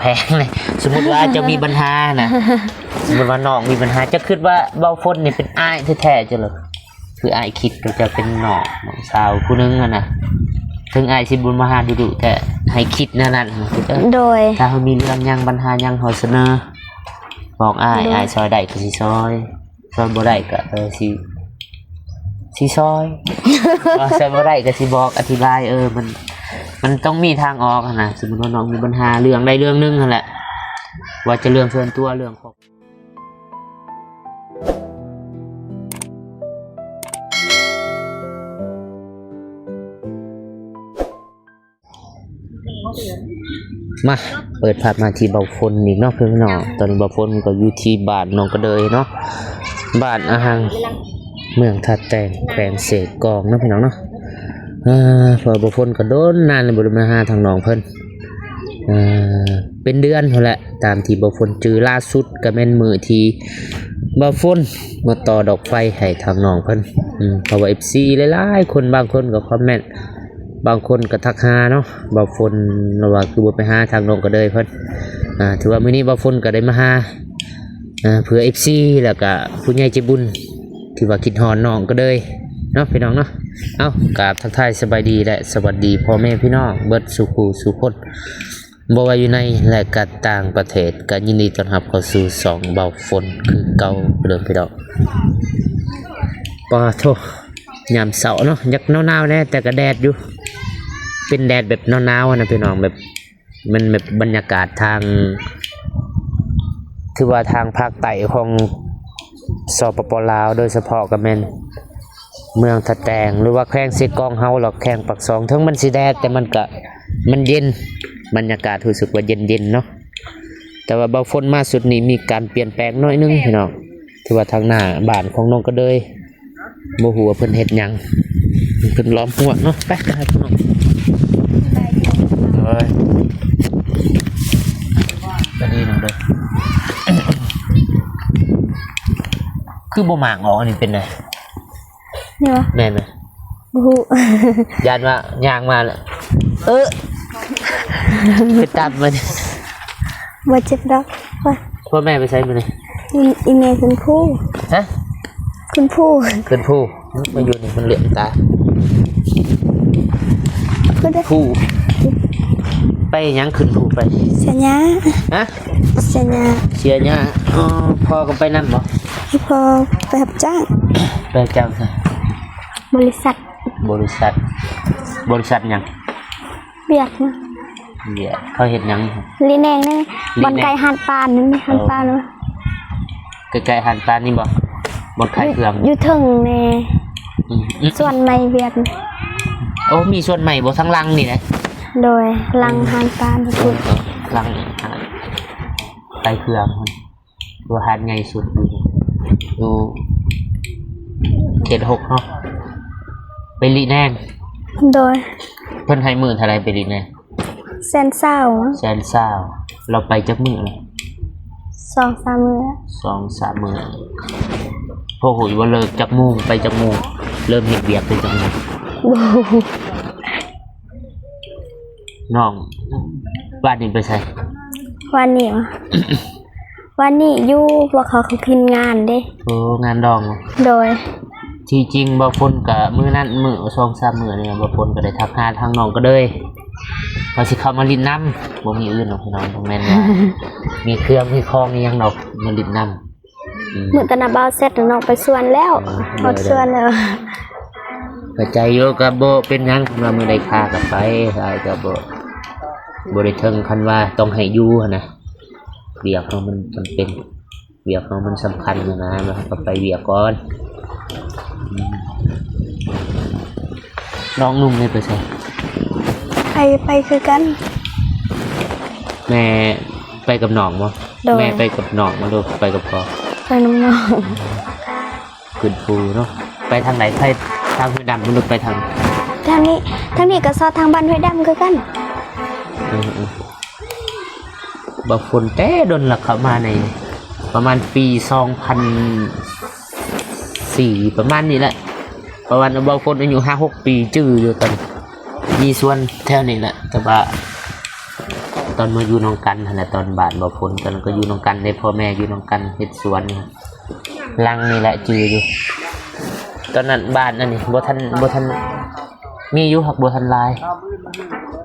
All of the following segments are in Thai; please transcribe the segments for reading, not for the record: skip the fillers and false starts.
แพงเลยสมมติว่าจะมีปัญหานะสมมติว่าน้องมีปัญหาจะคิดว่าเบาฝนนี่เป็นอ้ายแท้ๆจะเลยคืออ้ายคิดว่าจะเป็นน้องสาวผู้นึงนะถึงอ้ายสิบุญมาหาดุๆแต่ให้คิดนั่นโดยถ้าเขามีเรื่องยังปัญหายังเขาเสนอบอกอ้ายซอยได้ก็สิซอยบ่ได้ก็สิซอยซอยบ่ได้ก็สิบอกอธิบายมันต้องมีทางออกนะสมมติว่าน้องมีปัญหาเรื่องใดเรื่องนึงนั่นแหละว่าจะเรื่องส่วนตัวเรื่องครอบมาเปิดภาพมาที่เบาฝนอีกเนาะเพื่อนน้องตอนนี้เบาฝนก็อยู่ที่บ้านน้องกระเดยเนาะบ้านอาหังเมืองทัดแตงแขวงเสกองเนาะพี่น้องเนาะพอเบาฝนก็โดนนานเลยบ่ได้มาหาทางน้องเพิ่นเป็นเดือนเท่าแหละตามที่เบาฝนจือล่าสุดก็แม่นมือที่เบาฝนมาต่อดอกไฟให้ทางน้องเพิ่นเพราะว่า FC หลายๆคนบางคนก็คอมเมนต์บางคนก็ทักหาเนาะบ่ฝนว่าคือบ่ไปหาทางน้องก็เลยเพิ่นถือว่ามื้อนี้บ่ฝนก็ได้มาหาเพื่อ FC แล้วก็ผู้ใหญ่ใจบุญที่ว่าคิดฮอดน้องก็เลยเนาะพี่น้องเนาะเอ้ากราบทักทายสบายดีและสวัสดีพ่อแม่พี่น้องเบิดสุขสุขคนบ่ว่าอยู่ในและก็ต่างประเทศก็ยินดีต้อนรับเข้าสู่2เบาฝนคือเก่าเดิมพี่น้องปะโธยามเช้าเนาะยักหนาวๆแน่แต่ก็แดดอยู่เป็นแดดแบบหนาวๆนะพี่น้องแบบมันแบบบรรยากาศทางถือว่าทางภาคใต้ของสปป.ลาวโดยเฉพาะก็แม่นเมืองทัดแตงหรือว่าแขวงเสกองเฮาหรอกแขวงปักซองถึงมันสิแดดแต่มันเย็นบรรยากาศรู้สึกว่าเย็นๆเนาะแต่ว่าเบาฝนมาสุดนี้มีการเปลี่ยนแปลงน้อยนึงพี่น้องถือว่าทางหน้าบ้านของน้องก็เลยบ่ฮู้ว่าเพิ่นเฮ็ดหยังเพิ่นล้อมหัวเนาะไปครับพี่น้องก็ดีน้องเด้อคือบ่หมากออกอันนี้เป็นไงนี่วะแม่นมั้ยบ่ฮู้ยานว่าย่างมาแล้วไปตัดมันบ่เจ็บดอกพ่อแม่ไปใช้มันเลยอีเมลคุณผู้ฮะคุณผู้มาอยู่นี่มันเหลืองตาผู้ไปยังขึ้นผู้ไปเสียญาฮะเสียญาพ่อก็ไปนั่นบ่พอไปรับจ้างไปจ้างบริษัทยังเบียกนะเขาเห็นยังลีแนงนี่บอนไก่หันปานนั่นไหมหันปานเนาะไก่หันปานนี่บ่บอนไข่เครื่องอยู่ถึงในส่วนในเบียกโอ้มีส่วนใหม่บ่ทั้งลังนี่นะโดยลังหันปานสุดลังไก่เครื่องตัวหันใหญ่สุดดูเขต6เนาะไปลีแนงโดยเพิ่นให้มื้อเท่าไรไปลีแนงแสนเศร้าเราไปจักมื้อเลย2-3 มื้อ2-3 มื้อพอหูยว่าเลิกจักโมงไปจักโมงเริ่มเฮ็ดเวียกไปจักโมงน้องบ้านนี้ไปไสวันนี้วันนี้อยู่ว่าเขาพิมพ์งานเด้งานดองโดยที่จริงบ่ฝนก็มื้อนั้นมื้อ 2-3 มื้อนี่บ่ฝนก็ได้ทักหาทางน้องก็เลยว่าสิเข้ามาลิ้นน้ำบ่มีอื่นหรอกพี่น้องบ่แม่นว่ามีเครื่องมีของอีหยังดอกมาลิ้นน้ำมื้อตะนาบ่าวเสร็จน้องไปสวนแล้วฮอดสวนแล้วเข้าใจอยู่ก็บ่เป็นหยังว่ามื้อใดค่าก็ไปอ้ายก็บ่ได้ถึงคันว่าต้องให้อยู่หั่นน่ะเวียกเฮามันจำเป็นเวียกเฮามันสำคัญอยู่นะมันก็ไปเวียกก่อนน้องนุ่มนี่ไปใช่ไปคือกันแม่ไปกับน้องบ่แม่ไปกับน้องมาดูไปกับพ่อไปน้องขึ้นภูเนาะไปทางไหนไปทางห้วยดำมันไปทางนี้ก็ซอดทางบ้านห้วยดำคือกันบ่ฝนแต่ดนหลักเข้ามาในประมาณปี2004ประมาณนี้แหละประมาณบ่ฝนอายุ 5-6 ปีจื้ออยู่กันมีส่วนแถวนี้แหละแต่ว่า ตอนมาอยู่น้องกันนั่นแหละตอนบ้านบ่ฝนตอนนั้นก็อยู่น้องกันในพ่อแม่อยู่น้องกันเฮ็ดสวนนี่ลังนี่แหละจืออยู่ตอนนั้นบ้านนั่นนี่บ่ทันมีอยู่หักบ่ทันหลาย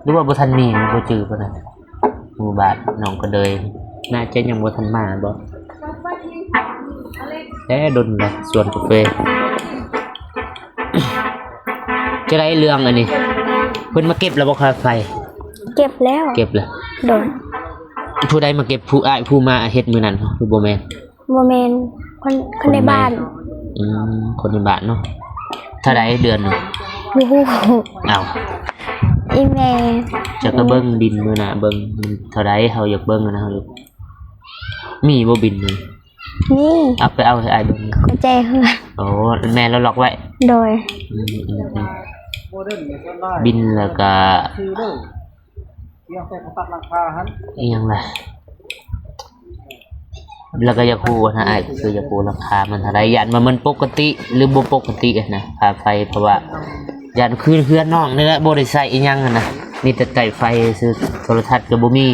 หรือว่าบ่ทันมีบ่จือปานนั้นหมู่บ้านน้องก็เลยน่าจะยังบ่ทันมาบ่ดนเลยสวนกาแฟจะได้เรื่องอันนี้เพิ่นมาเก็บแล้วบ่ค่าไฟ เก็บแล้ว เก็บแล้ว โดน ผู้ใดมาเก็บผู้อ้ายผู้มาเฮ็ดมื้อนั้นคือบ่แม่น โมเมนคนในบ้าน คนในบ้านเนาะเท่าใดเดือนหนึง บูฮู อ้าว อีแม่ จะก็เบิ่งบินมื้อน่ะเบิ่งเท่าใดเฮาอยากเบิ่งอะนะเฮาอยากมีบ่บินมื้อ นี่ เอาไปเอาให้อ้ายเบิ่ง กุญแจเฮือน โอ้แม่เราล็อกไว้ โดย อืมบินแล้วก็อีหยังล่ะแล้วก็อยากรู้นะอ้ายคืออยากรู้ราคามันเท่าไหร่ย่านว่ามันปกติหรือบ่ปกติอะนะค่าไฟเพราะว่าย่านคือเฮือนน้องนี่แหละบ่ได้ใช้อีหยังอะนะมีแต่ไต่ไฟซื้อโทรทัศน์ก็บ่มี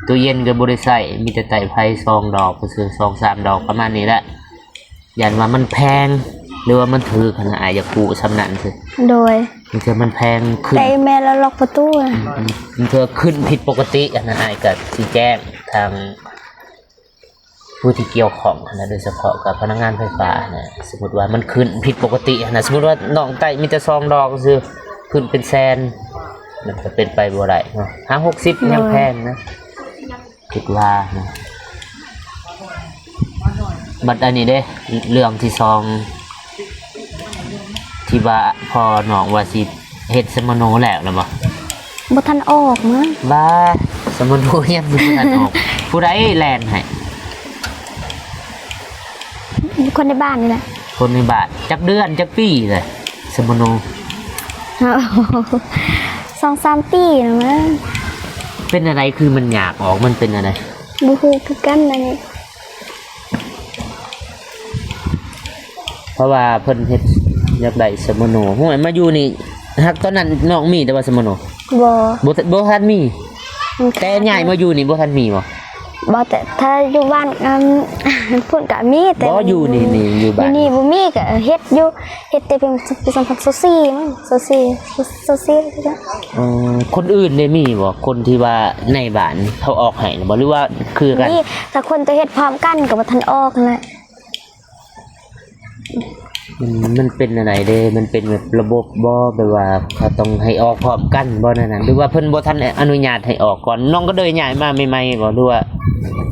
ตู้เย็นก็บ่ได้ใช้มีแต่ไต่ไฟ2ดอกก็ซื้อ2-3 ดอกประมาณนี้แหละย่านว่ามันแพงหรือว่ามันถูกอะนะอ้ายอยากรู้ซำนั้นซื่อ โดย มันคือมันแพงขึ้น แต่อีแม่แล้วล็อกประตูอะ มันคือขึ้นผิดปกติอะนะอ้ายก็สิแจ้งทางผู้ที่เกี่ยวข้องนะโดยเฉพาะกับพนักงานไฟฟ้านะสมมติว่ามันขึ้นผิดปกตินะสมมติว่าน้องไต้มีแต่2 ดอกคือขึ้นเป็นแสนมันก็เป็นไปบ่ได้เนาะ50-60ยังแพงนะคิดว่านะบัดอันนี้เด้เรื่องที่2ที่ว่าพอน้องว่าสิเฮ็ดสมโนแล้วบ่บ่ทันออกมั้ง บ้าสมโนยังบ่ทันออกผู้ใดแล่นให้ คนในบ้านนี่แหละ คนในบ้านจักเดือนจักปีเลยสมโน 2-3 ปีนะมั้ง เป็นอะไรคือมันอยากออกมันเป็นอะไร บูฮูคือกันนะนี่ เพราะว่าเพิ่นเฮ็ดอยากได้สมโนห่วยมาอยู่นี่ฮักตอนนั้นน้องมีแต่ว่าสมโน บ่ทันมีแต่ใหญ่มาอยู่นี่บ่ทันมีบ่ บ่แต่ถ้าอยู่บ้านพุ่นก็มีแต่ บ่อยู่นี่อยู่บ้าน นี่บ่มีก็เฮ็ดอยู่เฮ็ดแต่เป็นสัมผัสโซซี่มั้งโซซี่จ้ะ คนอื่นได้มีบ่คนที่ว่าในบ้านเขาออกให้บ่หรือว่าคือกัน นี่ถ้าคนจะเฮ็ดพร้อมกันก็บ่ทันออกนั่นแหละ มันเป็นอะไรเด้มันเป็นแบบระบบบ่แบบว่าเขาต้องให้ออกพร้อมกันบ่นั่นน่ะหรือว่าเพิ่นบ่ทันอนุญาตให้ออกก่อนน้องก็เลยย้ายมาใหม่ๆบ่หรือว่า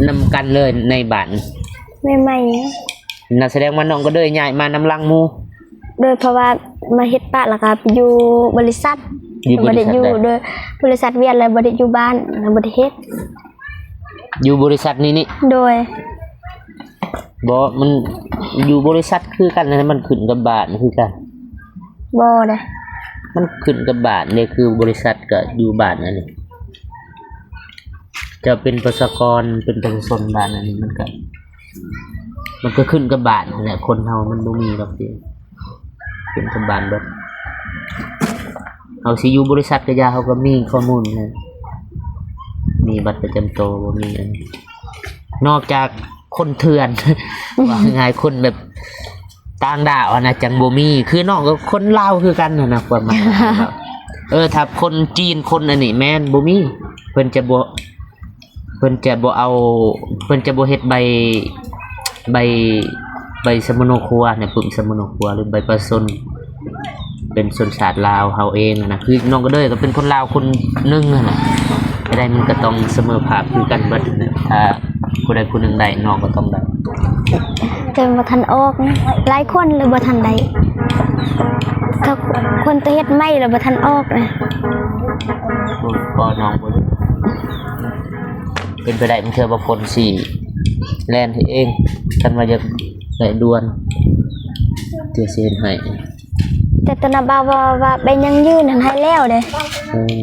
นำกันเลยในบ้าน ใหม่ น่าแสดงว่าน้องก็เลยย้ายมานำลังหมู่ ๆโดยเพราะว่ามาเฮ็ดปะแล้วก็ไปอยู่บริษัท อยู่บริษัท บ่ได้อยู่ ใด โดยบริษัทเวียดแล้วบ่ได้อยู่บ้านแล้วบ่ได้เฮ็ด อยู่บริษัทนี้นี่ โดย บ่มันอยู่บริษัทคือกันนะมันขึ้นกับบ้านคือกัน บ่ได้ มันขึ้นกับบ้านนี่คือบริษัทก็อยู่บ้านนั่นนี่จะเป็นประชากรเป็นประชาชนบ้านอันนี้มันก็ขึ้นกับบ้านนั่นแหละคนเฮามันบ่มีดอกเดียวขึ้นกับบ้านเบิดเอาสิอยู่บริษัทก็ยาเขาก็มีข้อมูลนะมีบัตรประจำตัวบ่มีอันนี้นอกจากคนเถื่อน ว่าง่ายคนแบบต่างดาวอะนะจังบ่มีคือน้องก็คนลาวคือกันนะประมาณนั้นครับถ้าคนจีนคนอันนี้แม่นบ่มีเพิ่นจะบ่เอาเพิ่นจะบ่เฮ็ดใบสมโนครัวเนี่ยปึ้มสมโนครัวหรือใบประชาชนเป็นชนชาติลาวเฮาเองนะคือน้องก็เด้อก็เป็นคนลาวคนหนึงนั่นน่ะไม่ได้มันก็ต้องเสมอภาคคือกันเบิดนะถ้าผู้ใดผู้หนึ่งได้น้องก็ต้องได้ แต่บ่ทันออกนะหลายคนเลยบ่ทันได้ถ้าคนจะเฮ็ดไม่แล้วบ่ทันออกนะ ก็น้องบ่รู้เป็นไปได้มันเทื่อบ่พ้นสิแล่นให้เองคันว่าจะได้ด่วนเดี๋ยวสิเฮ็ดให้ แต่ตอนนั้นว่าใบยังยืนหันให้แล้วเด้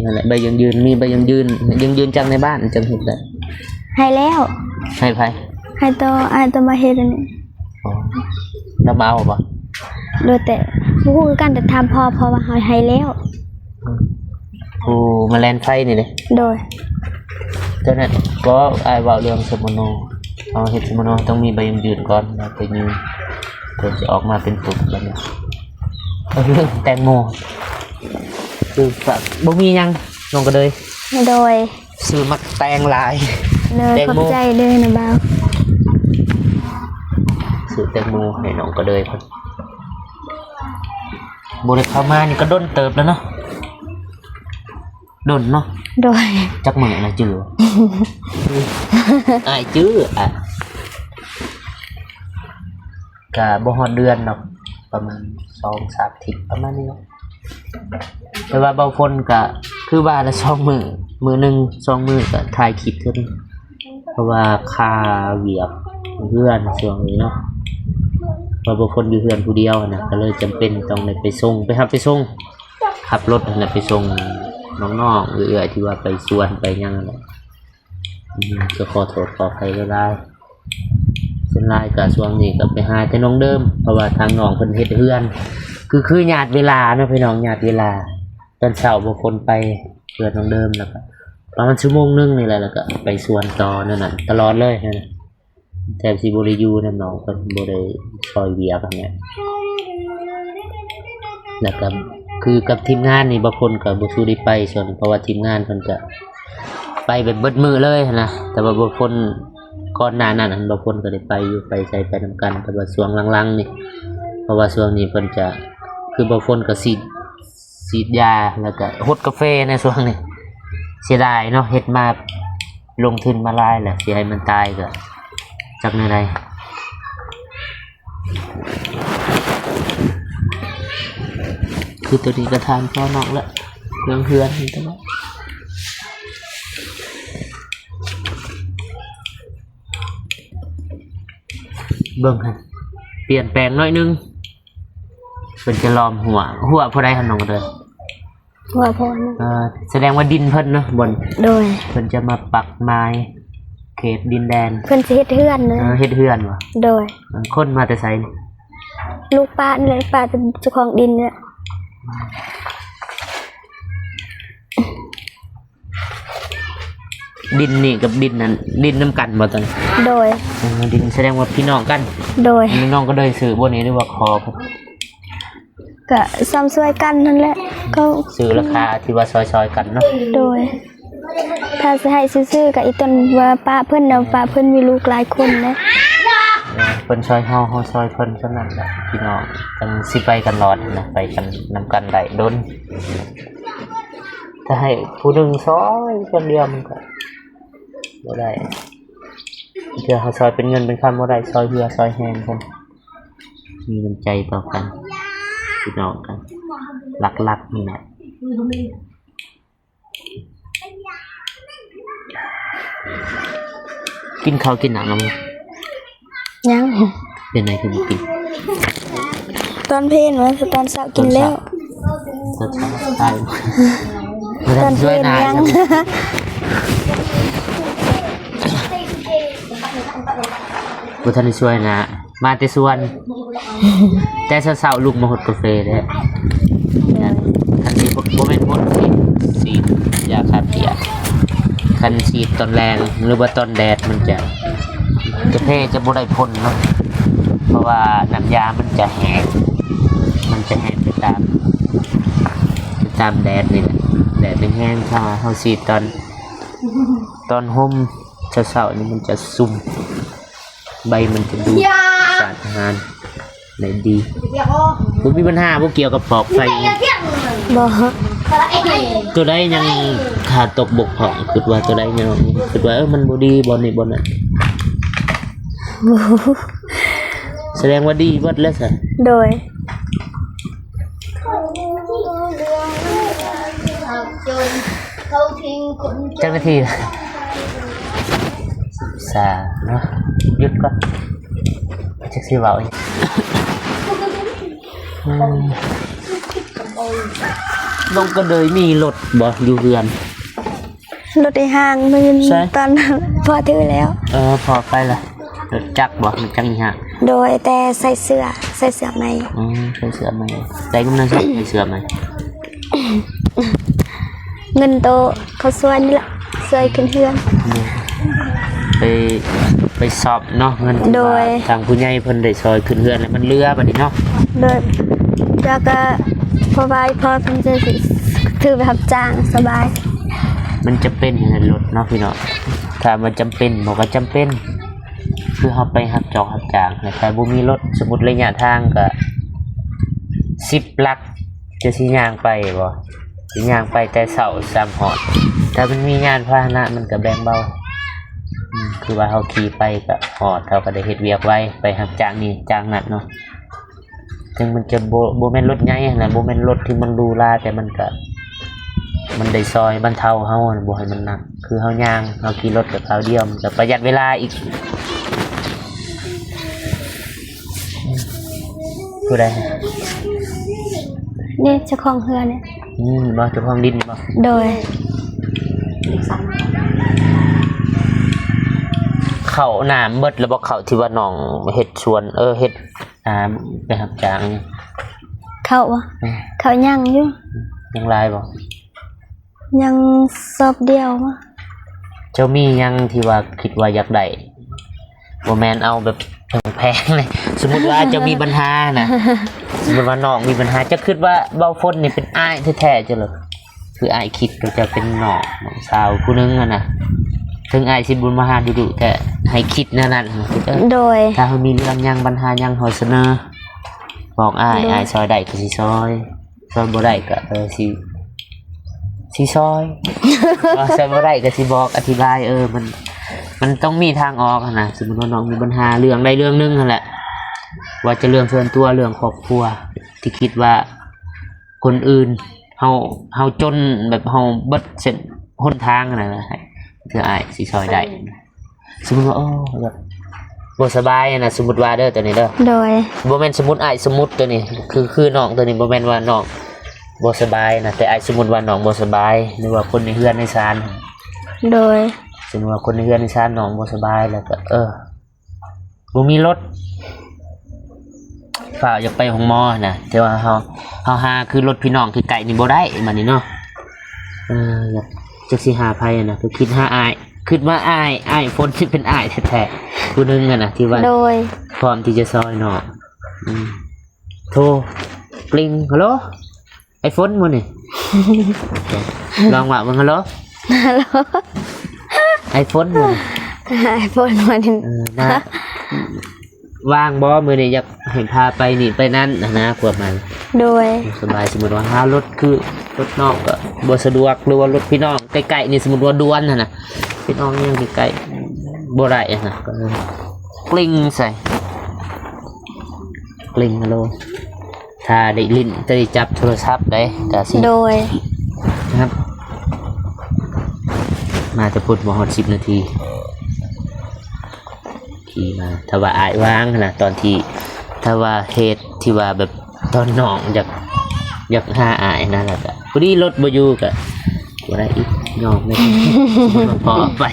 นั่นแหละใบยังยืนมีใบยังยืนจังในบ้านจังเฮ็ดได้ ให้แล้ว ให้ไผ ให้ตัวมาเฮ็ดอันนี้ อ๋อแล้วมาเอาบ่ โดยแต่บ่ฮู้คือกันแต่ถามพ่อว่าให้แล้ว ผู้มาแล่นไฟนี่เด้ โดย เจ้านั่นก็อายเว้าเรื่องสมโนเอาเฮ็ดสมโนต้องมีใบยืนก่อนแล้วไปยืนเพิ่นจะออกมาเป็นตุ่มแบบนี้ก็คือแตงโมคือแบบบ่มีหยังลงก็เลย โดย ซื้อมักแตงหลาย เลย แตง ขอบ โม ใจเลยนะบ่าว ซื้อแตงโมให้น้องก็เลยครับบ่ได้เข้ามานี่ก็ด้นเติบแล้วเนาะด้นเนาะ โดย จักมื้อนะจื้อ อ้ายจื้ออ่ะก็บ่ฮอดเดือนเนาะประมาณ 2-3 อาทิตย์ประมาณนี้เนาะแต่ว่าบางคนก็คือว่าละ2มื้อหนึง2มื้อก็ถ่ายคลิปเท่านี้เพราะว่าค่าเวียกเพื่อนช่วงนี้เนาะเพราะบางคนอยู่เพื่อนผู้เดียวนะก็เลยจำเป็นต้องได้ไปส่งไปส่งขับรถนั่นแหละไปส่งน้องๆเอื้อยๆที่ว่าไปสวนไปหยังนั่นแหละก็ขอโทษขออภัยหลายๆส่วนหลายก็ช่วงนี้ก็ไปหาแต่น้องเดิมเพราะว่าทางน้องเพิ่นเฮ็ดเฮือนคือญาติเวลาเนาะพี่น้องญาติเวลาตอนเช้าบางคนไปเพื่อนน้องเดิมแล้วก็ประมาณชั่วโมงนึงนี่แหละแล้วก็ไปสวนต่อนั่นน่ะตลอดเลยนั่นน่ะแต่สิบ่ได้อยู่นำน้องเพิ่นบ่ได้ซอยเวียกันเนี่ยแล้วก็คือกับทีมงานนี่บางคนก็บ่สู้ได้ไปส่วนเพราะว่าทีมงานเพิ่นก็ไปแบบเบิดมื้อเลยนะแต่ว่าบางคนก่อนหน้านั้นบางคนก็ได้ไปอยู่ไปใช้ไปนำกันแต่ว่าช่วงหลังๆนี่เพราะว่าช่วงนี้เพิ่นจะคือบางคนก็ฉีดยาแล้วก็ฮดกาแฟในช่วงนี้เสียดายเนาะเฮ็ดมาลงทุนมาหลายแหละสิให้มันตายก็จักแนวใดคือตัวนี้ก็ทานพ่อน้องละเพื่อนนี่ตลอดเบิ่งหั่นเปลี่ยนแปลงหน่อยนึงเพิ่นจะล้อมหัวผู้ใดหั่นน้องเด้อ หัวพร แสดงว่าดินเพิ่นเนาะบน โดย เพิ่นจะมาปักไม้เขตดินแดน เพิ่นสิเฮ็ดเฮือนนะ เฮ็ดเฮือนว่ะ โดย คนมาแต่ไสนี่ ลูกป้านี่แหละป้าเป็นเจ้าของดินเนี่ย ดินนี่กับดินนั้นดินน้ำกันบ่ตอนนี้ โดย ดินแสดงว่าพี่น้องกัน โดย พี่น้องก็เลยซื้อบ่นี้หรือว่าขอ ก็ซ้ำช่วยกันนั่นแหละก็ ซื้อราคาที่ว่าซอยๆกันเนาะ โดย ถ้าสิให้ซื้อๆกับอีตนว่าป้าเพิ่นน่ะป้าเพิ่นมีลูกหลายคนนะ เพิ่นซอยเฮาซอยเพิ่นซั่นนั่นแหละพี่น้องจังสิไปกันรอดนะไปกันนำกันได้ดนถ้าให้ผู้หนึงซอยคนเดียวมันก็บ่ได้เดี๋ยวเฮาซอยเป็นเงินเป็นคำบ่ได้ซอยเหือซอยแฮงกันมีน้ำใจต่อกันพี่น้องกันรักๆนี่แหละกินข้าวกินน้ำแล้ว ยัง เป็นไงคือบ่กิน ตอนเพลนว่าตอนเช้ากินแล้ว ตอนเช้าตาย ตอนเพลนยัง บ่ทันได้ช่วยนะมาแต่ส่วน แต่เช้าๆลุกมาหดกาแฟเด้อคันสิบ่แม่นหดสิยาฆ่าเพี้ยคันฉีดตอนแรงหรือว่าตอนแดดมันจะกาแฟจะบ่ได้ผลเนาะเพราะว่าน้ำยามันจะแห้งไปตามแดดนี่แหละแดดแห้งๆถ้าเฮาฉีดตอนห่มเช้าๆนี่มันจะซุ่มใบมันจะดูดสารอาหารได้ดีบ่มีปัญหาบ่เกี่ยวกับปลอกไฟ บ่ ตัวใดยังขาดตกบกพร่องคิดว่าตัวใดยังคิดว่ามันบ่ดีบ่นี่บ่นั่นแสดงว่าดีเบิดแล้วซะ โดย เจ้าหน้าที่สาเนาะหยุดก่อนจักสิเว้าอีกลงก็เลยมีรถบ่อยู่เรือน รถในห้างมืน ใช่ ตอนนั้นพอถือแล้ว พอไปละรถจักรบ่รถจักรอีหยัง โดยแต่ใส่เสื้อไหม ใส่เสื้อไหมได้กำลังใส่เสื้อไหม เงินโตเขาส่วนนี่แหละ ซอยขึ้นเฮือน ไปไปสอบเนาะเงินที่ โดย ว่าทางผู้ใหญ่เพิ่นได้ซอยขึ้นเรือนแล้วมันเรือบัดนี้เนาะ โดยแล้วก็พอไปพอเพิ่นจะสิถือไปรับจ้างสบาย มันจะเป็นในรถเนาะพี่น้องถ้ามันจำเป็นบอกว่าจำเป็นคือเฮาไปรับจอกรับจ้างแต่บ่มีรถสมมุติระยะทางก็10ลักจะสิย่างไปบ่สิย่างไปแต่เช้า3ฮอดถ้ามันมีงานพาหนะมันก็แบ่งเบาคือว่าเฮาขี่ไปก็ฮอดเฮาก็ได้เฮ็ดเวียกไว้ไปรับจ้างนี่จ้างนั่นเนาะถึงมันจะบ่แม่นรถใหญ่นะบ่แม่นรถที่มันหรูหราแต่มันก็มันได้ซอยบรรเทาเฮาบ่ให้มันหนักคือเฮาย่างเฮาขี่รถกับคราวเดียวมันก็ประหยัดเวลาอีกผู้ใด นี่เจ้าของเฮือนเนี่ย บ่เจ้าของดินบ่ โดย เข้าน้ำเบิดแล้วบ่เข้าที่ว่าน้องเฮ็ดสวนเฮ็ดไปรับจ้าง เขาวะเขายังอยู่ ยังหลายบ่ ยังสอบเดียววะ เจ้ามียังที่ว่าคิดว่าอยากได้บ่แม่นเอาแบบแพงๆเลยสมมุติว่าเจะมีปัญหานะสมมุติว่าน้องมีปัญหาจะคิดว่าเบาฝนนี่เป็นอ้ายแท้ๆจ้ะเหรอคืออ้ายคิดก็จะเป็นน้องสาวผู้นึงอ่ะนะถึงอ้ายสิบุญมาหาดุๆแต่ให้คิดนั่นๆ โดย ถ้าเขามีเรื่องยังปัญหายังเฮาเสนอบอกอ้ายซอยได้ก็สิซอยบ่ได้ก็สิซอย ว่าซอยบ่ได้ก็สิบอกอธิบายมันต้องมีทางออกนะสมมุติว่าน้องมีปัญหาเรื่องใดเรื่องหนึงนั่นแหละว่าจะเรื่องส่วนตัวเรื่องครอบครัวที่คิดว่าคนอื่นเฮาจนแบบเฮาเบิดเส้นหนทางนั่นแหละคืออ้ายสิซอยได้สมมุติว่าแบบบ่สบายนะสมมุติว่าเด้อตัวนี้เด้อ โดย บ่แม่นสมมุติอ้ายสมมุติตัวนี้คือน้องตัวนี้บ่แม่นว่าน้องบ่สบายนะแต่อ้ายสมมุติว่าน้องบ่สบายหรือว่าคนในเฮือนในศาล โดย สมมุติว่าคนในเฮือนในศาลน้องบ่สบายแล้วก็บ่มีรถฝ่าอยากไปห้องหมอนะแต่ว่าเฮาหาคือรถพี่น้องคือไกลนี่บ่ได้บัดนี้เนาะอยากจักสิหาไผนะก็คิดหาอ้ายคิดว่าอ้ายฝนสิเป็นอ้ายแท้ๆผู้นึงอะนะที่ว่า โดย พร้อมที่จะซอยน้องโทรกลิ้งฮัลโหลไอ้ฝนมื้อนี่ ลองว่าเบิ่งฮัลโหล ฮัลโหล ไอ้ฝนมื้อนี่ ไอโฟนมาดิ นะว่างบ่มื้อนี้อยากให้พาไปนี่ไปนั่นนะพวกมัน โดย สบายสมมุติว่าหารถคือรถน้องก็บ่สะดวกหรือว่ารถพี่น้องใกล้ๆนี่สมมุติว่าด่วนน่ะนะพี่น้องยังใกล้ๆบ่ได้นะก็กลิ้งใส่กลิ้งฮัลโหลถ้าได้ลิ้นจะได้จับโทรศัพท์ได้ก็สิ โดย นะครับมาจะพูดบ่ฮอด10 นาทีขี่มาถ้าว่าอายว่างนะตอนที่ถ้าว่าเหตุที่ว่าแบบตอนน้องอยากหาอายนะแล้วก็พอดีรถบ่อยู่ก็บ่ได้อีกยอมเลย พอไป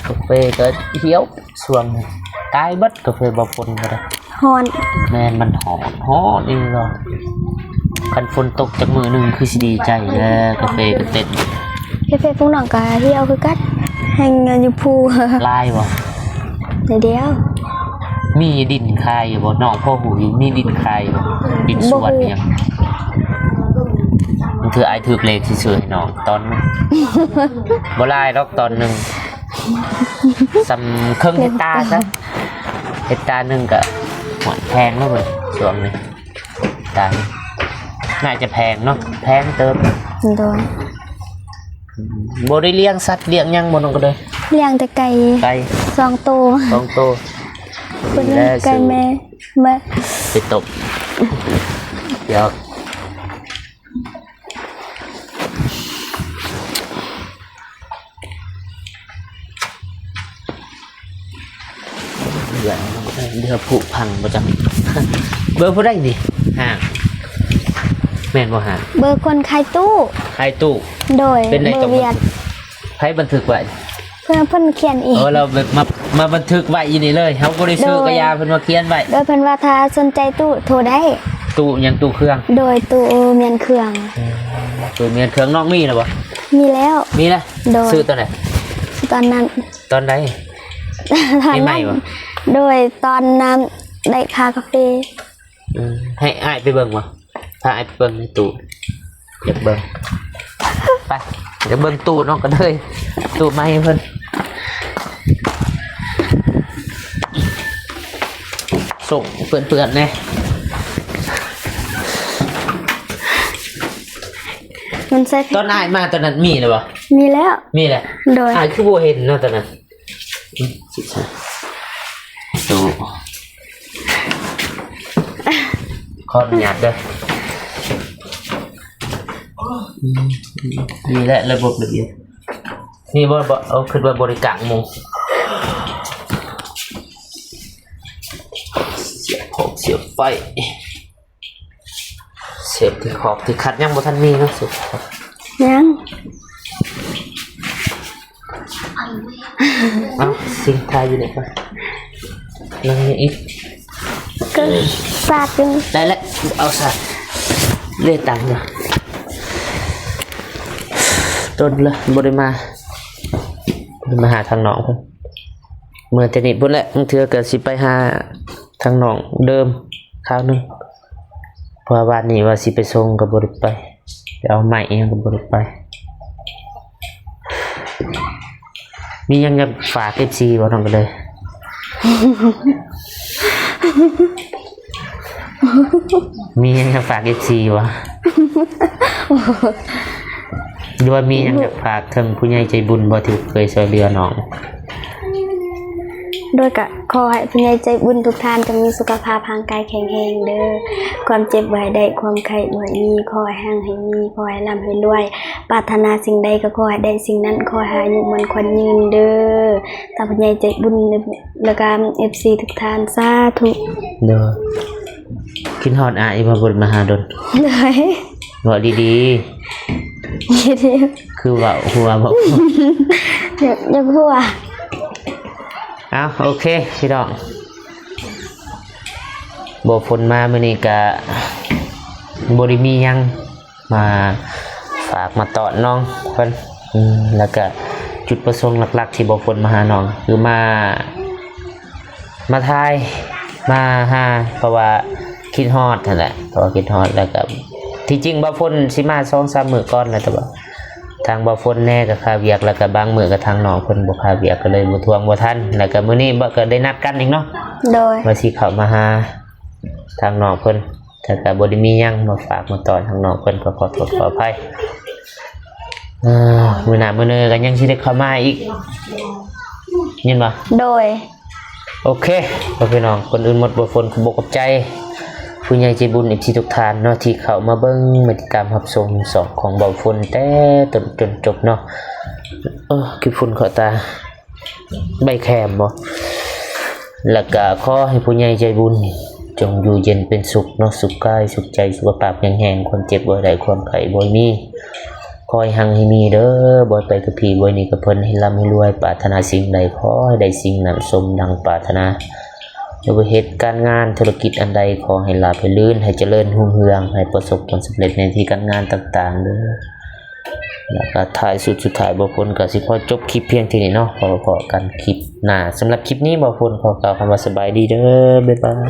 กาแฟก็เหี่ยวช่วงนี้ตายเบิดกาแฟบ่ฝนก็ได้ ฮอน แม่นมันหอมนี่เหรอคันฝนตกจากมือหนึ่งคือสิดีใจแล้วกาแฟก็เต็ม เฟพวกน้องกาที่เอาคือกัดแหงเงินอยู่ภู ลายบ่ เดียว มีดินคายอยู่บ่น้องพ่อหูอยู่มีดินคายบ่ดินสวนอิหยังมันคือไอ้ถึกเลขซื่อๆให้น้องตอนนึง บ่ลายดอกตอนหนึงสำครึ่งเฮกตาร์ซะเฮกตาร์หนึงก็หวานแพงเนาะเว้ยช่วงนี้ตาร์น่าจะแพงเนาะแพงเติม โดย บ่ได้เลี้ยงสัตว์เลี้ยงหยังบ่น้องก็เลย เลี้ยงแต่ไก่ ไก่ 2 ตัว 2 ตัว คนนึงไก่แม่ ไปตบเดี๋ยวเดี๋ยวผุพังประจำ เบอร์ผู้ได้ดิห่างแม่นบ่ห่าง เบอร์คนขายตู้ ใครตู้ โดย เป็นใน เบอ ตรง ร์เวียด ใครบันทึกไว้ เพิ่นเขียนเอง เราแบบมาบันทึกไว้อีนี่เลยเฮาบ่ได้ซื้อกระยาเพิ่นมาเขียนไว้ โดยเพิ่นว่าถ้าสนใจตู้โทรได้ ต ตู้ยังตู้เครื่อง โดยตู้เมียนเครื่อง ตู้เมียนเครื่องน้องมีแล้วบ่ มีแล้ว มีนะ โดย ซื้อตอนไหน ตอนนั้น ตอนใด ตอน มีไหม นั้น วะ โดยตอนนั้นได้คากาแฟ ให้อ้ายไปเบิ่งบ่พาอ้ายไปเบิ่งในตู้อยากเบิ่งไปเดี๋ยวเบิ่งตู้น้องกันเลยตู้ไม้เพิ่นส่งเปื่อนๆแน่ มันใส่ ตอนอ้ายมาตอนนั้นมีแล้วบ่ มีแล้ว มีแหละ โดย อ้ายคือบ่เห็นเนาะตอนนั้นสิใช่ตู้ขออนุญาตเด้อนี่แหละระบบระเบียบนี่บ่เอาขึ้นว่าบริการหมู่เสียบของเสียบไฟเสียบที่ขอบที่ขัดยังบ่ทันมีเนาะสุด ยัง เอ้าสิ่งทายอยู่ไหนครับนั่งนี่อีก ก็สาดอยู่ ได้แล้วเอาซะเล่ตังค์เนาะต้นเลยบ่ได้มาหาทางน้องเพิ่นเมื่อแต่นี้พุ่นแหละมึงเทื่อก็สิไปหาทางน้องเดิมคราวหนึงเพราะว่าวันนี้ว่าสิไปส่งก็บ่ได้ไปเอาใหม่เองก็บ่ได้ไปมียังจะฝาก FC บ่น้องก็เลย มียังจะฝาก FC วะหรือว่ามียังจะฝากถึงผู้ใหญ่ใจบุญบ่ที่เคยช่วยเหลือน้อง โดยกะขอให้ผู้ใหญ่ใจบุญทุกท่านจงมีสุขภาพร่างกายแข็งแรงเด้อความเจ็บบ่ให้ได้ความไข้บ่ให้มีขอให้ห่างให้มีขอให้ร่ำให้รวยปรารถนาสิ่งใดก็ขอให้ได้สิ่งนั้นขอให้อายุมันขวัญยืนเด้อตาผู้ใหญ่ใจบุญแล้วก็ FC ทุกท่านสาธุ เด้อกินฮอดอายบ่บ่มาหาดน เลย ว่าดี เดี๋ยว ๆคือว่าหัวบ่ เดี๋ยวพูดว่า เอาโอเคพี่น้องบ่ฝนมามื้อนี้ก็บ่ได้มีหยังมาฝากมาตอนน้องเพิ่นแล้วก็จุดประสงค์หลักๆที่บ่ฝนมาหาน้องคือมาทายมาหาเพราะว่าคิดฮอดนั่นแหละเพราะว่าคิดฮอดแล้วก็ที่จริงบ่ฝนสิมา 2-3 มื้อก่อนแล้วแต่ว่าทางบ่ฝนแน่ก็ค่าเวียกแล้วก็บางมื้อก็ทางน้องเพิ่นบ่ค่าเวียกก็เลยบ่ทวงบ่ทันแล้วก็มื้อนี้บ่ก็ได้นัดกันอีกเนาะ โดย ว่าสิเข้ามาหาทางน้องเพิ่นแต่ก็บ่ได้มีหยังมาฝากมาตอนทางน้องเพิ่นก็ขอโทษขออภัยมื้อหน้ามื้อนี้ก็ยังสิได้เข้ามาอีกยินบ่ โดย โอเคพ่อพี่น้องคนอื่นหมดบ่ฝนขอบคุณขอบใจผู้ใหญ่ใจบุญอีกทีทุกท่านเนาะที่เข้ามาเบิ่งมาติดตามรับชมสองของเบาฝนแต่ต้นจนจบเนาะคือฝนเข้าตาใบแคมบ่แล้วก็ขอให้ผู้ใหญ่ใจบุญจงอยู่เย็นเป็นสุขเนาะสุขกายสุขใจสุขภาพแข็งแรงความเจ็บบ่ได้ความไข้บ่มีคอยหังให้มีเด้อบ่ไปกับพี่บ่นี่กับเพิ่นให้ร่ำให้รวยปรารถนาสิ่งใดขอให้ได้สิ่งนั้นสมดังปรารถนาอย่าไปเหตุการงานธุรกิจอันใดขอให้ราบให้ลื่นให้เจริญรุ่งเรืองให้ประสบผลสำเร็จในที่การงานต่างๆเด้อแล้วก็ท้ายสุดท้ายบ่พ้นก็สิขอจบคลิปเพียงเท่านี้เนาะพอกันคลิปหน้าสำหรับคลิปนี้บ่พ้นขอกล่าวคำว่าสบายดีเด้อบ๊ายบาย